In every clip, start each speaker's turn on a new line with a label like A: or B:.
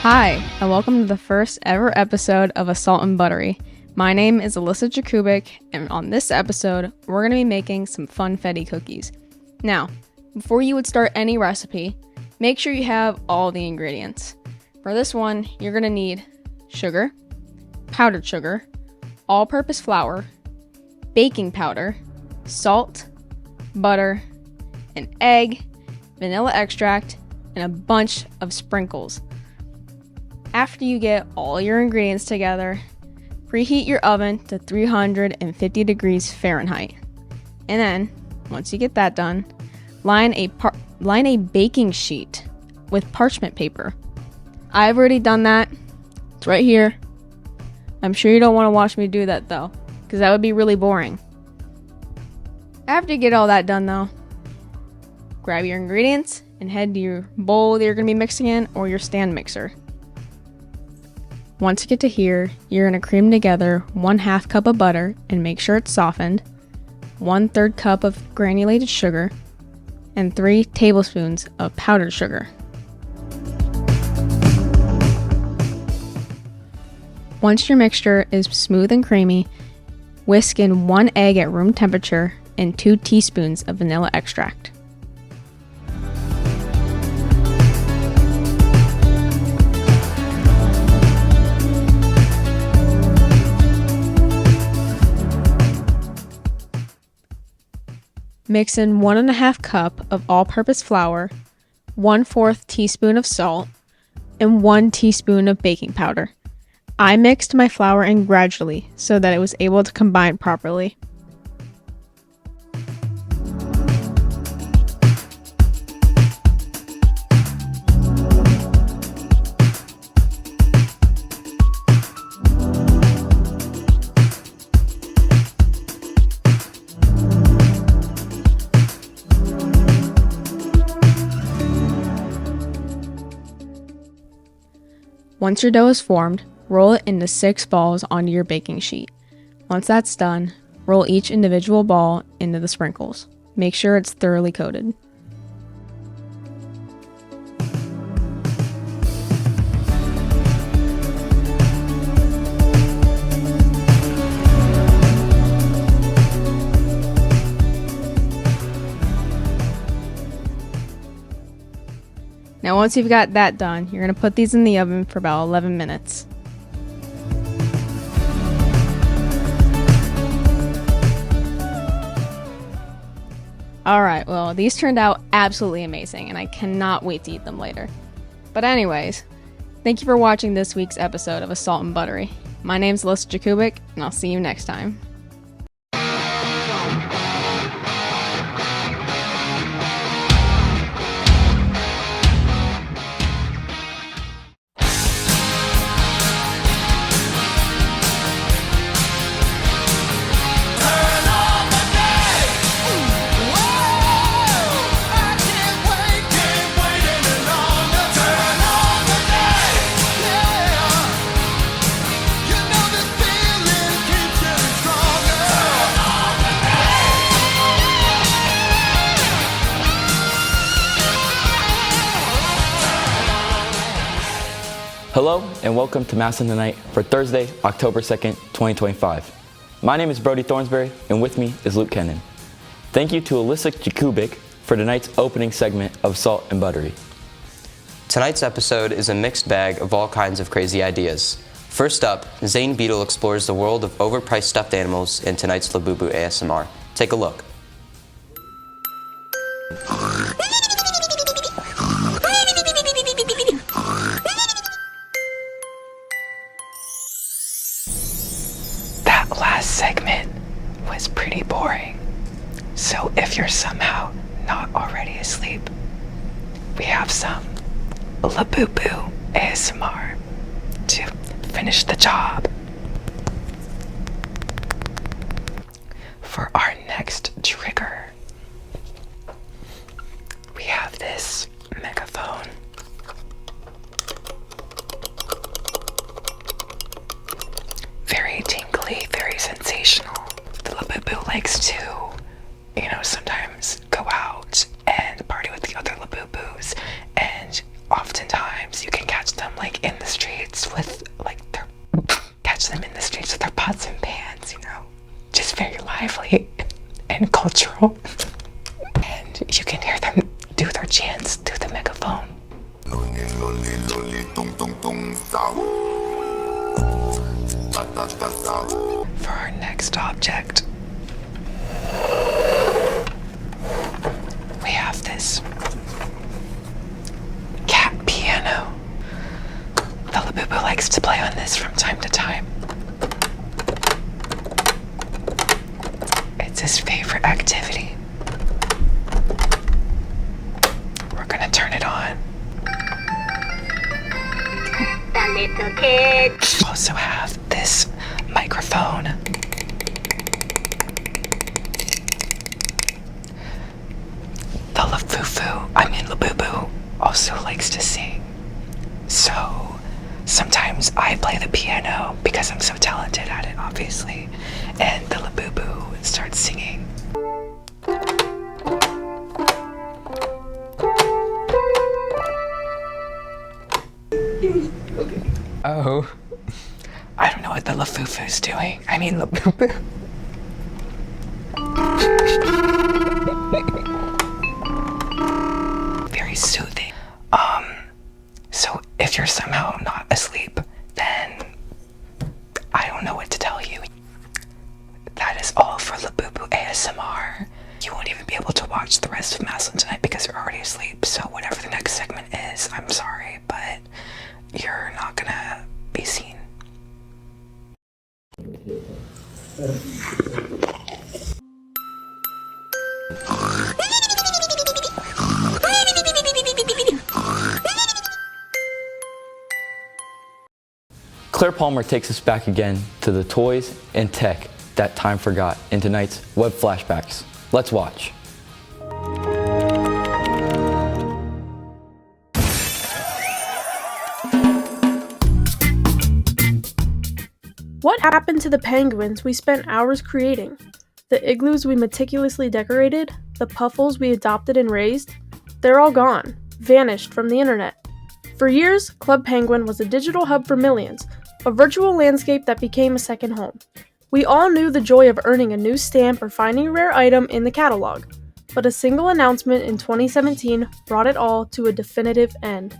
A: Hi, and welcome to the first ever episode of Assault and Buttery. My name is Alyssa Jakubik, and on this episode, we're going to be making some funfetti cookies. Now, before you would start any recipe, make sure you have all the ingredients. For this one, you're going to need sugar, powdered sugar, all-purpose flour, baking powder, salt, butter, an egg, vanilla extract, and a bunch of sprinkles. After you get all your ingredients together, preheat your oven to 350 degrees Fahrenheit. And then, once you get that done, line a baking sheet with parchment paper. I've already done that. It's right here. I'm sure you don't want to watch me do that though, because that would be really boring. After you get all that done though, grab your ingredients and head to your bowl that you're going to be mixing in or your stand mixer. Once you get to here, you're going to cream together 1/2 cup of butter and make sure it's softened, 1/3 cup of granulated sugar, and 3 tablespoons of powdered sugar. Once your mixture is smooth and creamy, whisk in 1 egg at room temperature and 2 teaspoons of vanilla extract. Mix in 1½ cup of all-purpose flour, 1/4 teaspoon of salt, and 1 teaspoon of baking powder. I mixed my flour in gradually so that it was able to combine properly. Once your dough is formed, roll it into 6 balls onto your baking sheet. Once that's done, roll each individual ball into the sprinkles. Make sure it's thoroughly coated. Now once you've got that done, you're going to put these in the oven for about 11 minutes. Alright, well these turned out absolutely amazing and I cannot wait to eat them later. But anyways, thank you for watching this week's episode of Assault and Buttery. My name's Alyssa Jakubik and I'll see you next time.
B: Hello and welcome to Massillon Tonight for Thursday, October 2nd, 2025. My name is Brody Thornsberry and with me is Luke Kennan. Thank you to Alyssa Jakubik for tonight's opening segment of Salt and Buttery.
C: Tonight's episode is a mixed bag of all kinds of crazy ideas. First up, Zane Beadle explores the world of overpriced stuffed animals in tonight's Labubu ASMR. Take a look.
D: Last segment was pretty boring, so if you're somehow not already asleep, we have some Labubu ASMR to finish the job. For our next trigger, we have this megaphone. Very tingly, very sensational. The Labubu likes to, sometimes go out and party with the other Labubus, and oftentimes you can catch them like in is very lively and cultural. And you can hear them do their chants through the megaphone. For our next object, we have this cat piano. The Labubu likes to play on this from time to time. It's his favorite activity. We're gonna turn it on.
E: The little kid.
D: We also have this microphone. The Labubu also likes to sing. So sometimes I play the piano because I'm so talented at it, obviously. And the Labubu starts singing.
C: Oh.
D: I don't know what the Lafufu's doing. I mean, Labubu. Very soothing. So if you're somehow not asleep, then I don't know what to tell you. That is all for Labubu ASMR. You won't even be able to watch the rest of Massillon Tonight because you're already asleep. So whatever the next segment is, I'm sorry, but you're not gonna be seen.
B: Claire Palmer takes us back again to the toys and tech that time forgot in tonight's Web Flashbacks. Let's watch.
F: What happened to the penguins we spent hours creating? The igloos we meticulously decorated? The puffles we adopted and raised? They're all gone, vanished from the internet. For years, Club Penguin was a digital hub for millions, a virtual landscape that became a second home. We all knew the joy of earning a new stamp or finding a rare item in the catalog, but a single announcement in 2017 brought it all to a definitive end.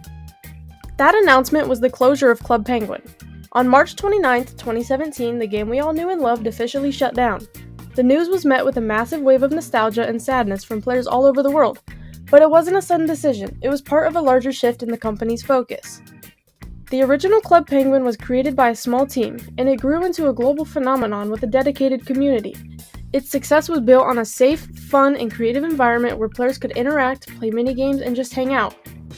F: That announcement was the closure of Club Penguin. On March 29, 2017, the game we all knew and loved officially shut down. The news was met with a massive wave of nostalgia and sadness from players all over the world, but it wasn't a sudden decision, it was part of a larger shift in the company's focus. The original Club Penguin was created by a small team, and it grew into a global phenomenon with a dedicated community. Its success was built on a safe, fun, and creative environment where players could interact, play minigames, and just hang out.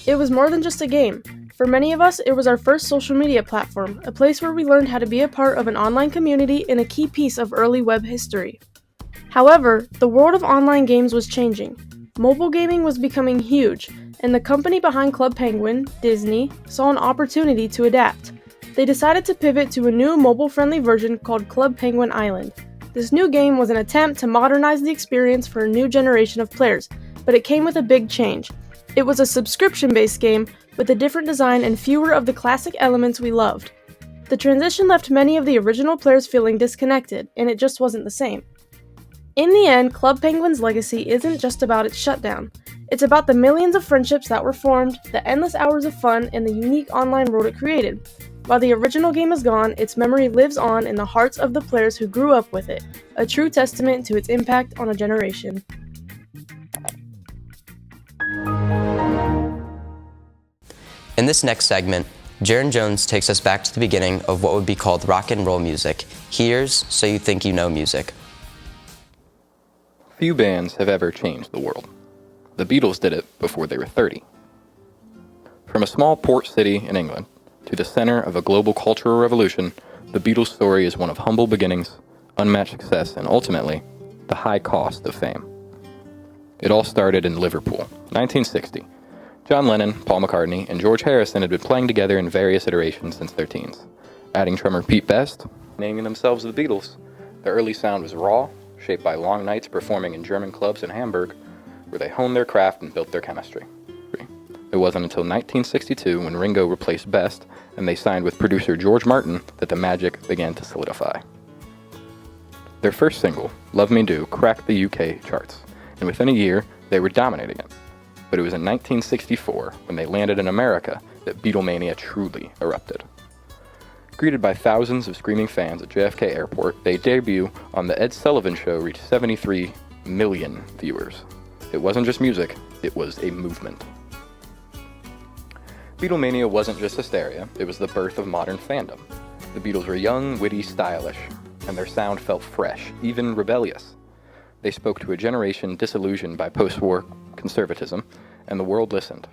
F: It was more than just a game. For many of us, it was our first social media platform, a place where we learned how to be a part of an online community and a key piece of early web history. However, the world of online games was changing. Mobile gaming was becoming huge, and the company behind Club Penguin, Disney, saw an opportunity to adapt. They decided to pivot to a new mobile-friendly version called Club Penguin Island. This new game was an attempt to modernize the experience for a new generation of players, but it came with a big change. It was a subscription-based game with a different design and fewer of the classic elements we loved. The transition left many of the original players feeling disconnected, and it just wasn't the same. In the end, Club Penguin's legacy isn't just about its shutdown. It's about the millions of friendships that were formed, the endless hours of fun, and the unique online world it created. While the original game is gone, its memory lives on in the hearts of the players who grew up with it, a true testament to its impact on a generation.
C: In this next segment, Jaron Jones takes us back to the beginning of what would be called rock and roll music. Here's So You Think You Know Music.
G: Few bands have ever changed the world. The Beatles did it before they were 30. From a small port city in England to the center of a global cultural revolution, the Beatles' story is one of humble beginnings, unmatched success, and ultimately, the high cost of fame. It all started in Liverpool, 1960. John Lennon, Paul McCartney, and George Harrison had been playing together in various iterations since their teens. Adding drummer Pete Best, naming themselves the Beatles. Their early sound was raw, shaped by long nights performing in German clubs in Hamburg, where they honed their craft and built their chemistry. It wasn't until 1962, when Ringo replaced Best and they signed with producer George Martin, that the magic began to solidify. Their first single, Love Me Do, cracked the UK charts, and within a year, they were dominating it. But it was in 1964, when they landed in America, that Beatlemania truly erupted. Greeted by thousands of screaming fans at JFK Airport, their debut on The Ed Sullivan Show reached 73 million viewers. It wasn't just music, it was a movement. Beatlemania wasn't just hysteria, it was the birth of modern fandom. The Beatles were young, witty, stylish, and their sound felt fresh, even rebellious. They spoke to a generation disillusioned by post-war conservatism, and the world listened.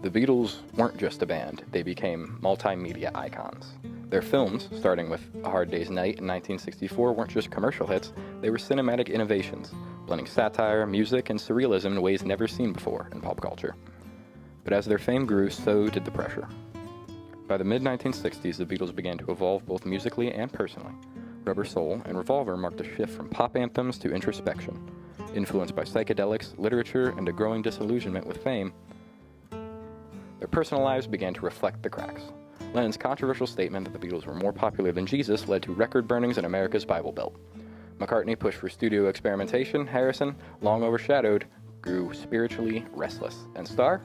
G: The Beatles weren't just a band, they became multimedia icons. Their films, starting with A Hard Day's Night in 1964, weren't just commercial hits, they were cinematic innovations, blending satire, music, and surrealism in ways never seen before in pop culture. But as their fame grew, so did the pressure. By the mid-1960s, the Beatles began to evolve both musically and personally. Rubber Soul and Revolver marked a shift from pop anthems to introspection. Influenced by psychedelics, literature, and a growing disillusionment with fame, their personal lives began to reflect the cracks. Lennon's controversial statement that the Beatles were more popular than Jesus led to record burnings in America's Bible Belt. McCartney pushed for studio experimentation. Harrison, long overshadowed, grew spiritually restless. And Starr?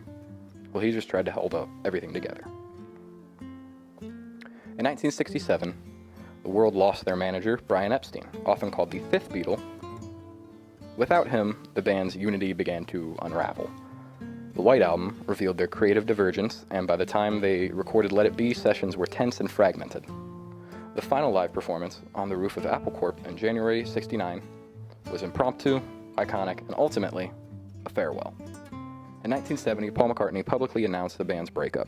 G: Well, he just tried to hold up everything together. In 1967, the world lost their manager, Brian Epstein, often called the Fifth Beatle. Without him, the band's unity began to unravel. The White Album revealed their creative divergence, and by the time they recorded Let It Be, sessions were tense and fragmented. The final live performance on the roof of Apple Corp in January '69 was impromptu, iconic, and ultimately a farewell. In 1970, Paul McCartney publicly announced the band's breakup.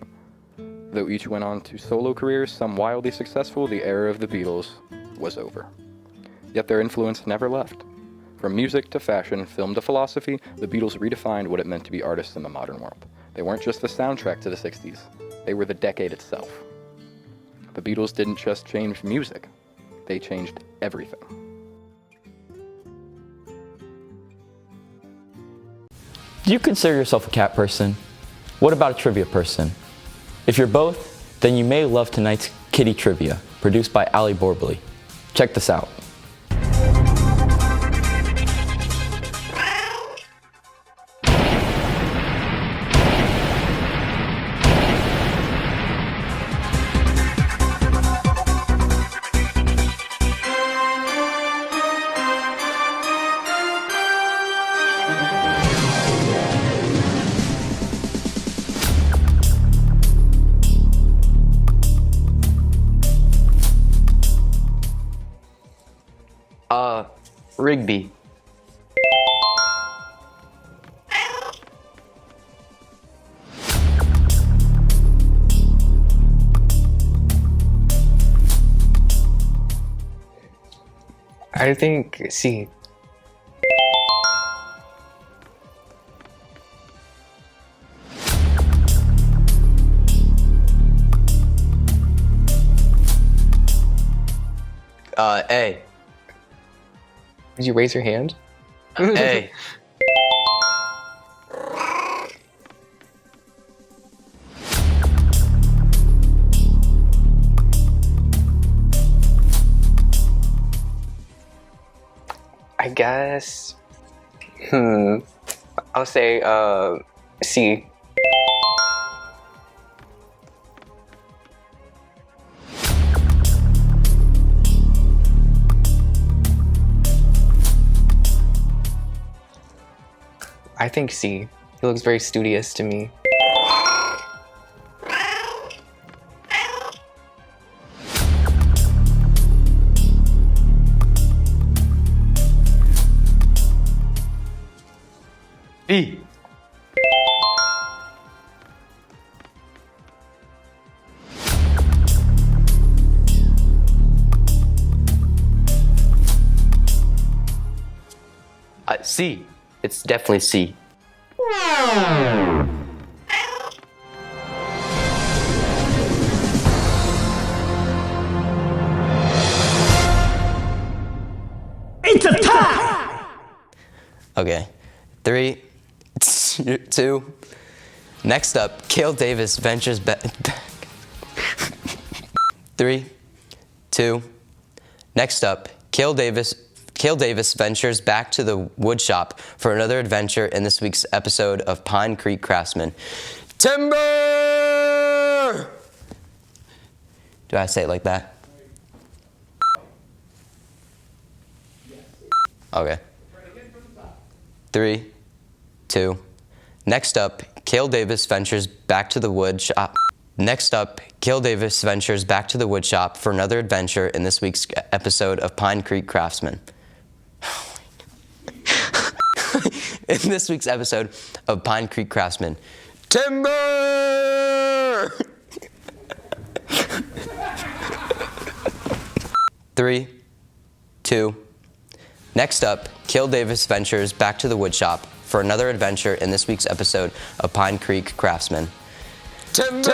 G: Though each went on to solo careers, some wildly successful, the era of the Beatles was over. Yet their influence never left. From music to fashion, film to philosophy, the Beatles redefined what it meant to be artists in the modern world. They weren't just the soundtrack to the 60s, they were the decade itself. The Beatles didn't just change music, they changed everything.
B: Do you consider yourself a cat person? What about a trivia person? If you're both, then you may love tonight's Kitty Trivia, produced by Ali Borbley. Check this out.
C: Rigby.
D: I think C.
C: A.
D: Did you raise your hand?
C: A.
D: I guess. I'll say C. I think C. He looks very studious to me.
C: B. C. It's definitely C.
E: It's a tie!
C: Okay. 3, 2. Next up, Cale Davis ventures back. 3, 2. Next up, Cale Davis ventures back to the wood shop for another adventure in this week's episode of Pine Creek Craftsman. Timber! Do I say it like that? Okay. 3, 2. Next up, Cale Davis ventures back to the wood shop. Next up, Cale Davis ventures back to the wood shop for another adventure in this week's episode of Pine Creek Craftsman. In this week's episode of Pine Creek Craftsman. Timber! 3, 2. Next up, Cale Davis ventures back to the wood shop for another adventure in this week's episode of Pine Creek Craftsman. Timber!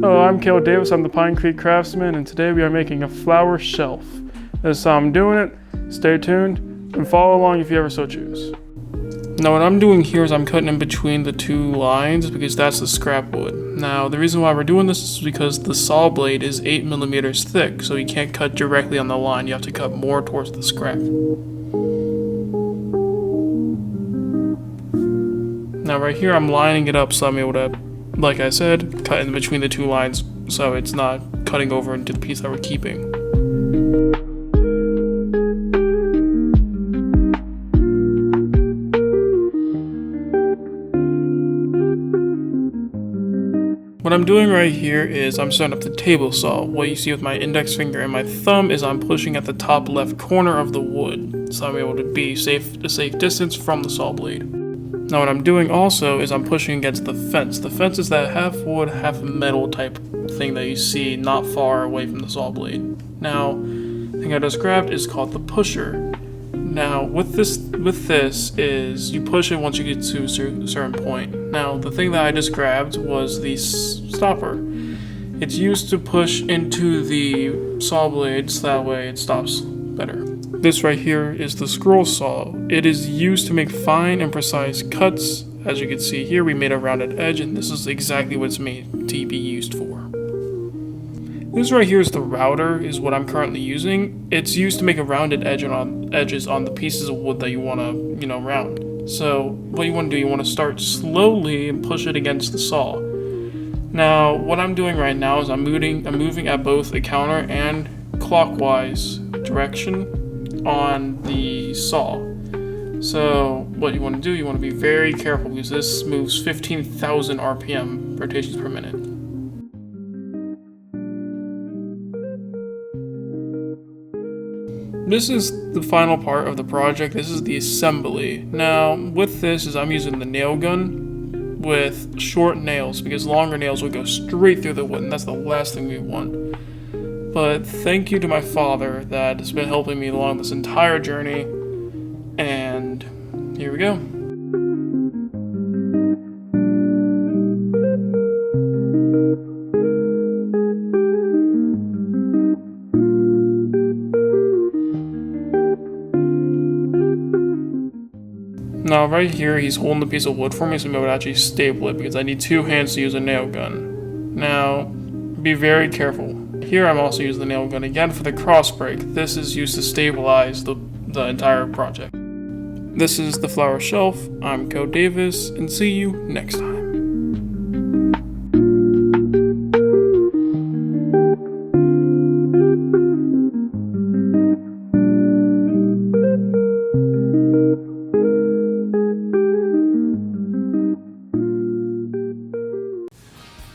H: Hello, I'm Cale Davis. I'm the Pine Creek Craftsman, and today we are making a flower shelf. This is how I'm doing it. Stay tuned and follow along if you ever so choose. Now what I'm doing here is I'm cutting in between the two lines because that's the scrap wood. Now the reason why we're doing this is because the saw blade is 8 millimeters thick, so you can't cut directly on the line. You have to cut more towards the scrap. Now right here I'm lining it up so I'm able to, like I said, cut in between the two lines so it's not cutting over into the piece that we're keeping. What I'm doing right here is I'm setting up the table saw. What you see with my index finger and my thumb is I'm pushing at the top left corner of the wood, so I'm able to be a safe distance from the saw blade. Now what I'm doing also is I'm pushing against the fence. The fence is that half wood, half metal type thing that you see not far away from the saw blade. Now, the thing I just grabbed is called the pusher. Now, with this is you push it once you get to a certain point. Now, the thing that I just grabbed was the stopper. It's used to push into the saw blade so that way it stops better. This right here is the scroll saw. It is used to make fine and precise cuts. As you can see here, we made a rounded edge, and this is exactly what it's made to be used for. This right here is the router, is what I'm currently using. It's used to make a rounded edges on the pieces of wood that you want to, round. So what you want to do, you want to start slowly and push it against the saw. Now, what I'm doing right now is I'm moving at both a counter and clockwise direction on the saw. So what you want to do, you want to be very careful because this moves 15,000 RPM, rotations per minute. This is the final part of the project. This is the assembly. Now, with this is I'm using the nail gun with short nails because longer nails would go straight through the wood, and that's the last thing we want. But thank you to my father that has been helping me along this entire journey, and here we go. Now right here, he's holding the piece of wood for me so I'm able to actually staple it because I need two hands to use a nail gun. Now, be very careful. Here I'm also using the nail gun again for the cross break. This is used to stabilize the entire project. This is the flower shelf. I'm Cale Davis, and see you next time.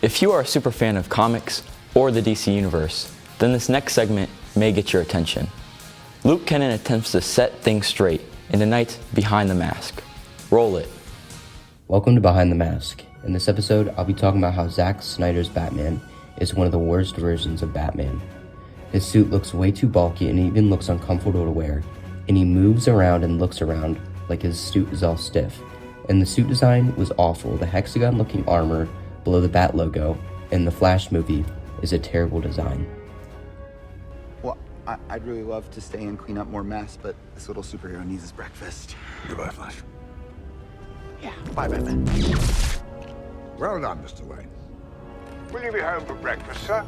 B: If you are a super fan of comics or the DC Universe, then this next segment may get your attention. Luke Kennan attempts to set things straight in tonight's Behind the Mask. Roll it.
C: Welcome to Behind the Mask. In this episode, I'll be talking about how Zack Snyder's Batman is one of the worst versions of Batman. His suit looks way too bulky and even looks uncomfortable to wear, and he moves around and looks around like his suit is all stiff. And the suit design was awful. The hexagon-looking armor below the Bat logo in the Flash movie is a terrible design.
I: I'd really love to stay and clean up more mess, but this little superhero needs his breakfast.
J: Goodbye, Flash.
I: Yeah, bye, Batman.
J: Well done, Mr. Wayne. Will you be home for breakfast, sir?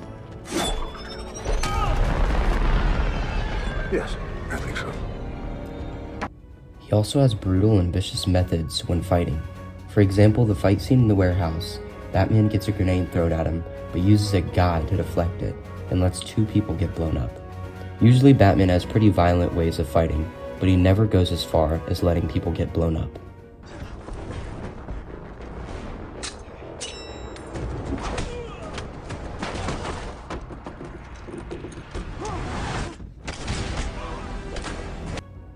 J: Yes, I think so.
C: He also has brutal and vicious methods when fighting. For example, the fight scene in the warehouse, Batman gets a grenade thrown at him, but uses a guy to deflect it, and lets 2 people get blown up. Usually Batman has pretty violent ways of fighting, but he never goes as far as letting people get blown up.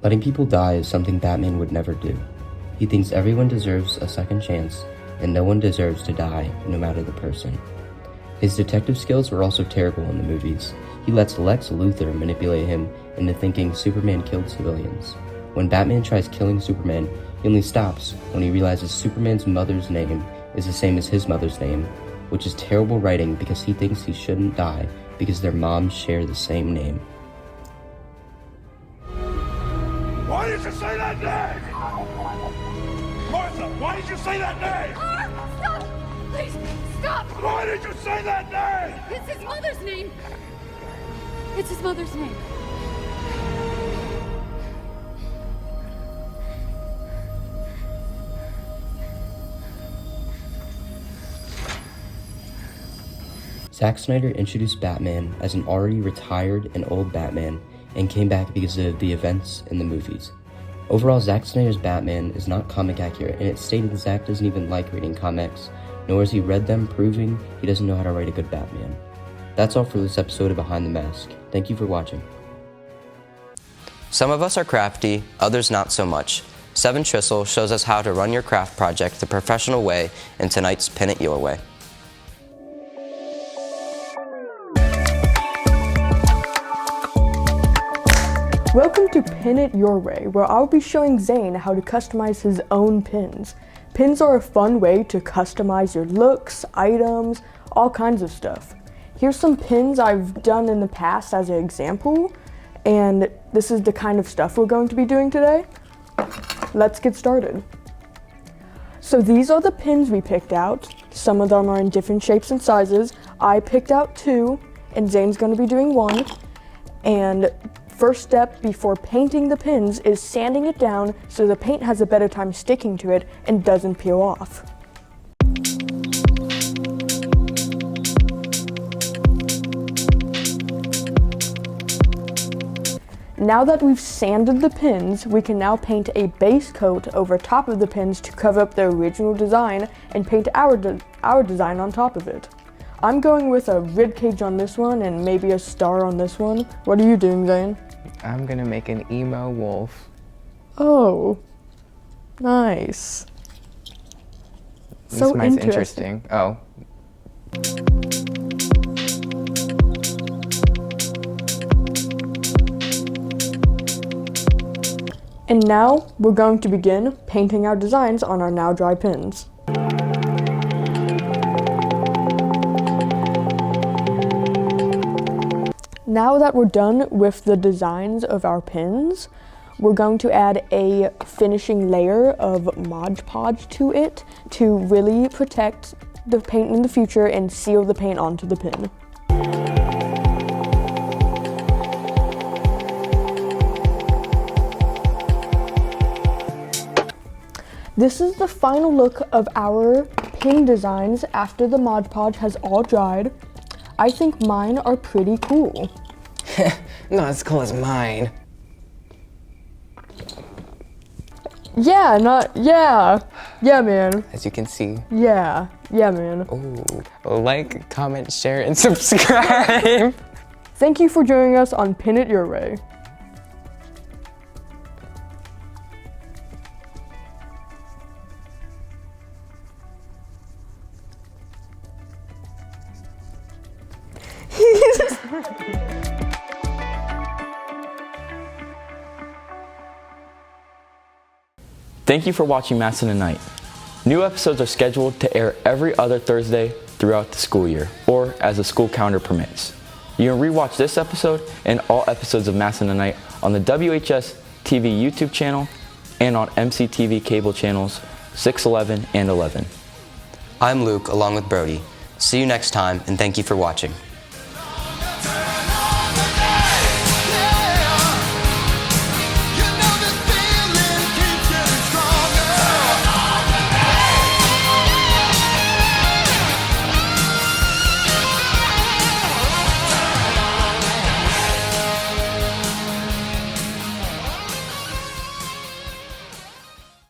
C: Letting people die is something Batman would never do. He thinks everyone deserves a second chance, and no one deserves to die, no matter the person. His detective skills were also terrible in the movies. He lets Lex Luthor manipulate him into thinking Superman killed civilians. When Batman tries killing Superman, he only stops when he realizes Superman's mother's name is the same as his mother's name, which is terrible writing because he thinks he shouldn't die because their moms share the same name.
J: Why did you say that name? Martha, why did you say that name?
K: Stop! Please, stop!
J: Why did you say that name?
K: It's his mother's name! It's his mother's name.
C: Zack Snyder introduced Batman as an already retired and old Batman and came back because of the events in the movies. Overall, Zack Snyder's Batman is not comic accurate, and it's stated Zack doesn't even like reading comics, nor has he read them, proving he doesn't know how to write a good Batman. That's all for this episode of Behind the Mask. Thank you for watching. Some of us are crafty, others not so much. Seven Tristle shows us how to run your craft project the professional way in tonight's Pin It Your Way.
L: Welcome to Pin It Your Way, where I'll be showing Zane how to customize his own pins. Pins are a fun way to customize your looks, items, all kinds of stuff. Here's some pins I've done in the past as an example, and this is the kind of stuff we're going to be doing today. Let's get started. So these are the pins we picked out. Some of them are in different shapes and sizes. I picked out 2, and Zane's going to be doing 1. And first step before painting the pins is sanding it down so the paint has a better time sticking to it and doesn't peel off. Now that we've sanded the pins, we can now paint a base coat over top of the pins to cover up the original design and paint our design on top of it. I'm going with a ribcage on this one and maybe a star on this one. What are you doing, Zane?
M: I'm gonna make an emo wolf.
L: Oh, nice. So
M: Mine's
L: interesting.
M: Oh.
L: And now we're going to begin painting our designs on our now dry pins. Now that we're done with the designs of our pins, we're going to add a finishing layer of Mod Podge to it to really protect the paint in the future and seal the paint onto the pin. This is the final look of our pin designs after the Mod Podge has all dried. I think mine are pretty cool.
M: Not as cool as mine.
L: Yeah, man.
M: As you can see.
L: Yeah, man.
M: Ooh, like, comment, share, and subscribe.
L: Thank you for joining us on Pin It Your Way.
B: Thank you for watching Massillon Tonight. New episodes are scheduled to air every other Thursday throughout the school year, or as the school calendar permits. You can rewatch this episode and all episodes of Massillon Tonight on the WHS-TV YouTube channel and on MCTV cable channels 6, 11, and 11.
C: I'm Luke, along with Brody. See you next time, and thank you for watching.